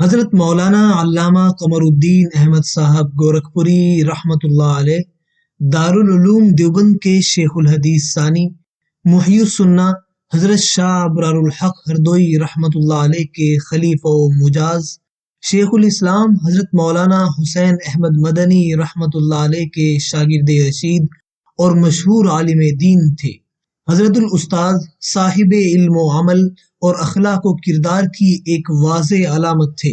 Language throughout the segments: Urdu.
حضرت مولانا علامہ قمر الدین احمد صاحب گورکھپوری رحمۃ اللہ علیہ دارالعلوم دیوبند کے شیخ الحدیث ثانی محی السنہ حضرت شاہ ابرار الحق ہردوئی رحمۃ اللہ علیہ کے خلیفہ و مجاز شیخ الاسلام حضرت مولانا حسین احمد مدنی رحمۃ اللہ علیہ کے شاگرد رشید اور مشہور عالم دین تھے۔ حضرت الاستاذ صاحب علم و عمل اور اخلاق و کردار کی ایک واضح علامت تھے۔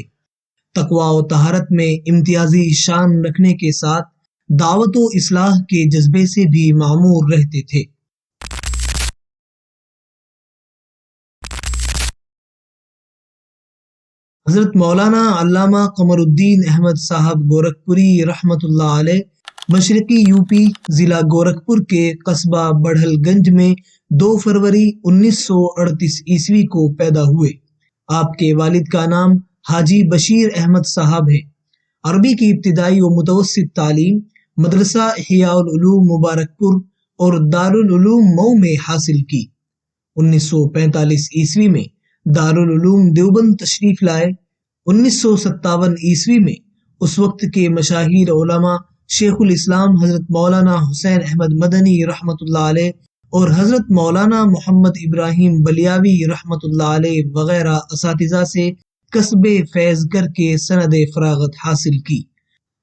تقوی و طہارت میں امتیازی شان رکھنے کے ساتھ دعوت و اصلاح کے جذبے سے بھی معمور رہتے تھے۔ حضرت مولانا علامہ قمر الدین احمد صاحب گورکھپوری رحمۃ اللہ علیہ مشرقی یوپی ضلع گورکھپور کے قصبہ بڑھل گنج میں 2 فروری 1938 عیسوی کو پیدا ہوئے۔ آپ کے والد کا نام حاجی بشیر احمد صاحب ہے۔ عربی کی ابتدائی و متوسط تعلیم مدرسہ احیاء العلوم مبارکپور اور دارالعلوم مئو میں حاصل کی۔ 1945 عیسوی میں دارالعلوم دیوبند تشریف لائے۔ 1957 عیسوی میں اس وقت کے مشاہیر علماء شیخ الاسلام حضرت مولانا حسین احمد مدنی رحمۃ اللہ علیہ اور حضرت مولانا محمد ابراہیم بلیاوی رحمۃ اللہ علیہ وغیرہ اساتذہ سے کسب فیض کر کے سند فراغت حاصل کی۔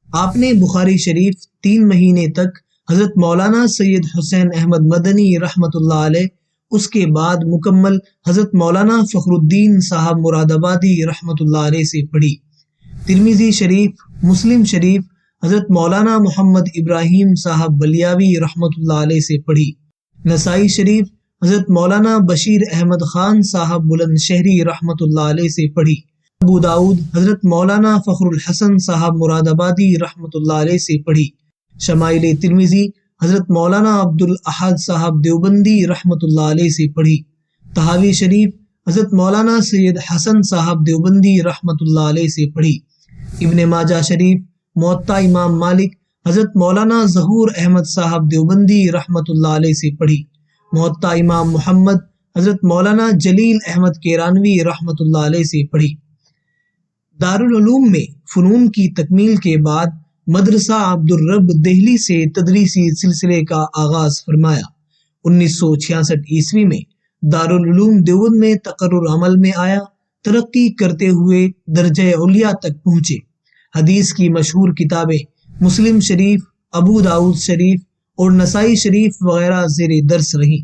آپ نے بخاری شریف 3 مہینے تک حضرت مولانا سید حسین احمد مدنی رحمۃ اللہ علیہ، اس کے بعد مکمل حضرت مولانا فخر الدین صاحب مراد آبادی رحمۃ اللہ علیہ سے پڑھی۔ ترمذی شریف، مسلم شریف حضرت مولانا محمد ابراہیم صاحب بلیاوی رحمۃ اللہ علیہ سے پڑھی۔ نسائی شریف حضرت مولانا بشیر احمد خان صاحب بلند شہری رحمۃ اللہ علیہ سے پڑھی۔ ابو داؤد حضرت مولانا فخر الحسن صاحب مراد آبادی رحمۃ اللہ علیہ سے پڑھی۔ شمائل ترمذی حضرت مولانا عبد الاحد صاحب دیوبندی رحمۃ اللہ علیہ سے پڑھی۔ تحاوی شریف حضرت مولانا سید حسن صاحب دیوبندی رحمۃ اللہ علیہ سے پڑھی۔ ابن ماجہ شریف موطا امام مالک حضرت مولانا ظہور احمد صاحب دیوبندی رحمۃ اللہ علیہ سے پڑھی۔ موطا امام محمد حضرت مولانا جلیل احمد کیرانوی رحمۃ اللہ علیہ سے پڑھی۔ دارالعلوم میں فنون کی تکمیل کے بعد مدرسہ عبد الرب دہلی سے تدریسی سلسلے کا آغاز فرمایا۔ 1966 عیسوی میں دارالعلوم دیوبند میں تقرر عمل میں آیا۔ ترقی کرتے ہوئے درجہ علیہ تک پہنچے۔ حدیث کی مشہور کتابیں مسلم شریف، ابو داؤد شریف اور نسائی شریف وغیرہ زیر درس رہیں۔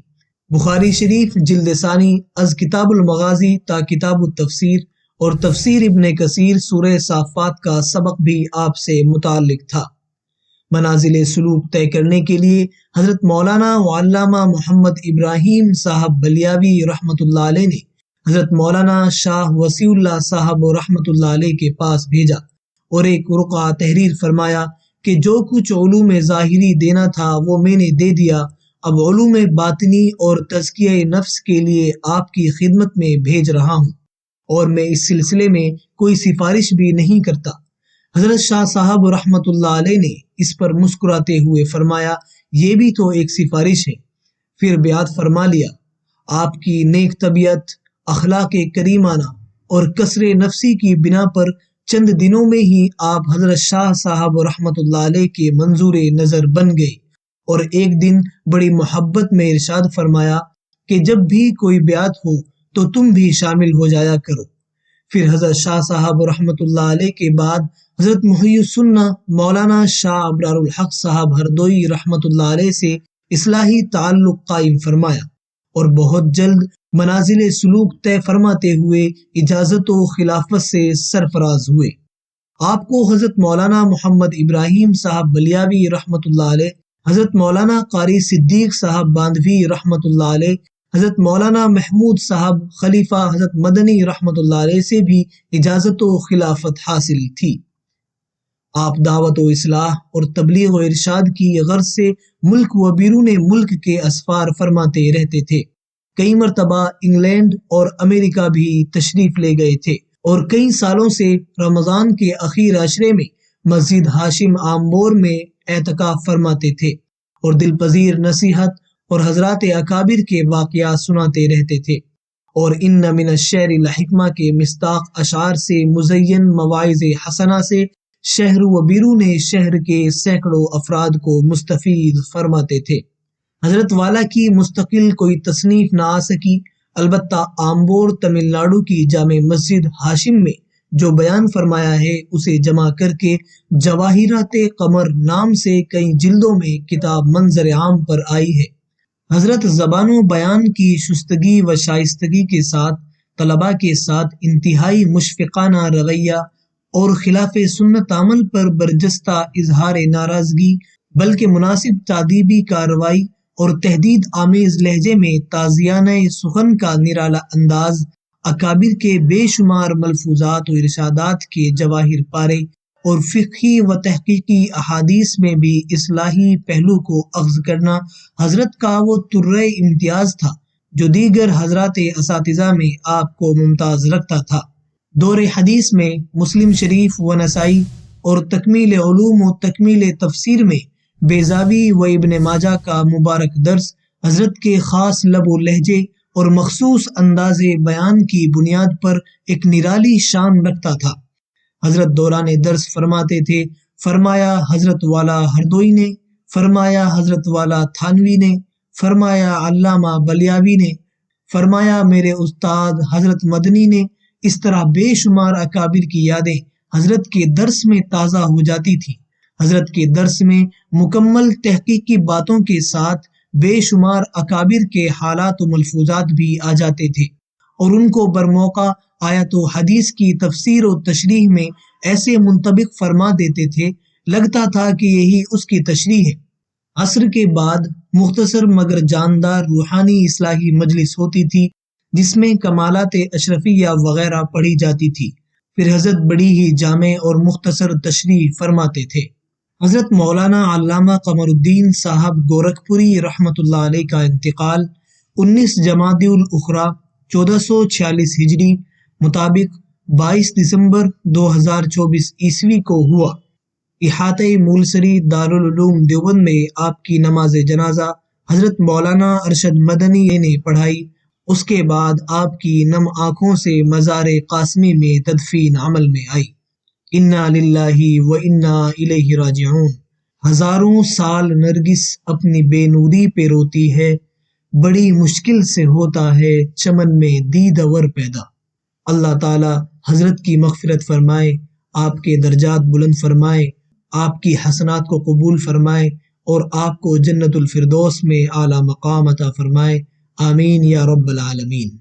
بخاری شریف جلد ثانی از کتاب المغازی تا کتاب التفسیر اور تفسیر ابن کثیر سورہ صافات کا سبق بھی آپ سے متعلق تھا۔ منازل سلوک طے کرنے کے لیے حضرت مولانا و علامہ محمد ابراہیم صاحب بلیاوی رحمۃ اللہ علیہ نے حضرت مولانا شاہ وسیع اللہ صاحب رحمۃ اللہ علیہ کے پاس بھیجا اور ایک رقعہ تحریر فرمایا کہ جو کچھ علوم ظاہری دینا تھا وہ میں نے دے دیا، اب علوم باطنی اور تزکیہ نفس کے لیے آپ کی خدمت میں بھیج رہا ہوں، اور میں اس سلسلے میں کوئی سفارش بھی نہیں کرتا۔ حضرت شاہ صاحب رحمۃ اللہ علیہ نے اس پر مسکراتے ہوئے فرمایا، یہ بھی تو ایک سفارش ہے۔ پھر بیعت فرما لیا۔ آپ کی نیک طبیعت، اخلاق کریمانہ اور کسر نفسی کی بنا پر چند دنوں میں ہی آپ حضرت شاہ صاحب رحمۃ اللہ علیہ کے منظور نظر بن گئے، اور ایک دن بڑی محبت میں ارشاد فرمایا کہ جب بھی کوئی بیعت ہو تو تم بھی شامل ہو جایا کرو۔ پھر حضرت شاہ صاحب رحمۃ اللہ علیہ کے بعد حضرت محی السنہ مولانا شاہ ابرار الحق صاحب ہردوئی رحمۃ اللہ علیہ سے اصلاحی تعلق قائم فرمایا، اور بہت جلد منازل سلوک طے فرماتے ہوئے اجازت و خلافت سے سرفراز ہوئے۔ آپ کو حضرت مولانا محمد ابراہیم صاحب بلیاوی رحمۃ اللہ علیہ، حضرت مولانا قاری صدیق صاحب باندھوی رحمۃ اللہ علیہ، حضرت مولانا محمود صاحب خلیفہ حضرت مدنی رحمۃ اللہ علیہ سے بھی اجازت و خلافت حاصل تھی۔ آپ دعوت و اصلاح اور تبلیغ و ارشاد کی غرض سے ملک و بیرون ملک کے اسفار فرماتے رہتے تھے۔ کئی مرتبہ انگلینڈ اور امریکہ بھی تشریف لے گئے تھے، اور کئی سالوں سے رمضان کے اخیر عشرے میں مسجد ہاشم آمبور میں اعتکاف فرماتے تھے اور دل پذیر نصیحت اور حضرات اکابر کے واقعات سناتے رہتے تھے۔ اور ان من الشعر لحکمہ کے مصداق اشعار سے مزین مواعظ حسنہ سے شہر و بیرون شہر کے سینکڑوں افراد کو مستفید فرماتے تھے۔ حضرت والا کی مستقل کوئی تصنیف نہ آ سکی، البتہ آمبور تمل ناڈو کی جامع مسجد ہاشم میں جو بیان فرمایا ہے اسے جمع کر کے جواہرات قمر نام سے کئی جلدوں میں کتاب منظر عام پر آئی ہے۔ حضرت زبان و بیان کی شستگی و شائستگی کے ساتھ طلباء کے ساتھ انتہائی مشفقانہ رویہ اور خلاف سنت عمل پر برجستہ اظہار ناراضگی، بلکہ مناسب تادیبی کارروائی اور تہدید آمیز لہجے میں تازیانہ سخن کا نرالا انداز، اکابر کے بے شمار ملفوظات و ارشادات کے جواہر پارے اور فقہی و تحقیقی احادیث میں بھی اصلاحی پہلو کو اخذ کرنا حضرت کا وہ طرۂ امتیاز تھا جو دیگر حضرات اساتذہ میں آپ کو ممتاز رکھتا تھا۔ دور حدیث میں مسلم شریف و نسائی اور تکمیل علوم و تکمیل تفسیر میں بیضاوی و ابن ماجہ کا مبارک درس حضرت کے خاص لب و لہجے اور مخصوص انداز بیان کی بنیاد پر ایک نرالی شان رکھتا تھا۔ حضرت دوران درس فرماتے تھے، فرمایا حضرت والا ہردوئی نے، فرمایا حضرت والا تھانوی نے، فرمایا علامہ بلیاوی نے، فرمایا میرے استاد حضرت مدنی نے۔ اس طرح بے شمار اکابر کی یادیں حضرت کے درس میں تازہ ہو جاتی تھیں۔ حضرت کے درس میں مکمل تحقیقی باتوں کے ساتھ بے شمار اکابر کے حالات و ملفوظات بھی آ جاتے تھے اور ان کو برموقع آیت و حدیث کی تفسیر و تشریح میں ایسے منطبق فرما دیتے تھے، لگتا تھا کہ یہی اس کی تشریح ہے۔ عصر کے بعد مختصر مگر جاندار روحانی اصلاحی مجلس ہوتی تھی جس میں کمالات اشرفیہ وغیرہ پڑھی جاتی تھی، پھر حضرت بڑی ہی جامع اور مختصر تشریح فرماتے تھے۔ حضرت مولانا علامہ قمر الدین صاحب گورکھپوری رحمۃ اللہ علیہ کا انتقال 19 جمادی الاخری 1446 ہجری مطابق 22 دسمبر 2024 عیسوی کو ہوا۔ احاطہ مولسری دارالعلوم دیوبند میں آپ کی نماز جنازہ حضرت مولانا ارشد مدنی نے پڑھائی۔ اس کے بعد آپ کی نم آنکھوں سے مزار قاسمی میں تدفین عمل میں آئی۔ انا للہ و انا الیہ راجعون۔ ہزاروں سال نرگس اپنی بے نوری پہ روتی ہے، بڑی مشکل سے ہوتا ہے چمن میں دیدور پیدا۔ اللہ تعالی حضرت کی مغفرت فرمائے، آپ کے درجات بلند فرمائے، آپ کی حسنات کو قبول فرمائے اور آپ کو جنت الفردوس میں اعلیٰ مقام عطا فرمائے، آمین یا رب العالمین۔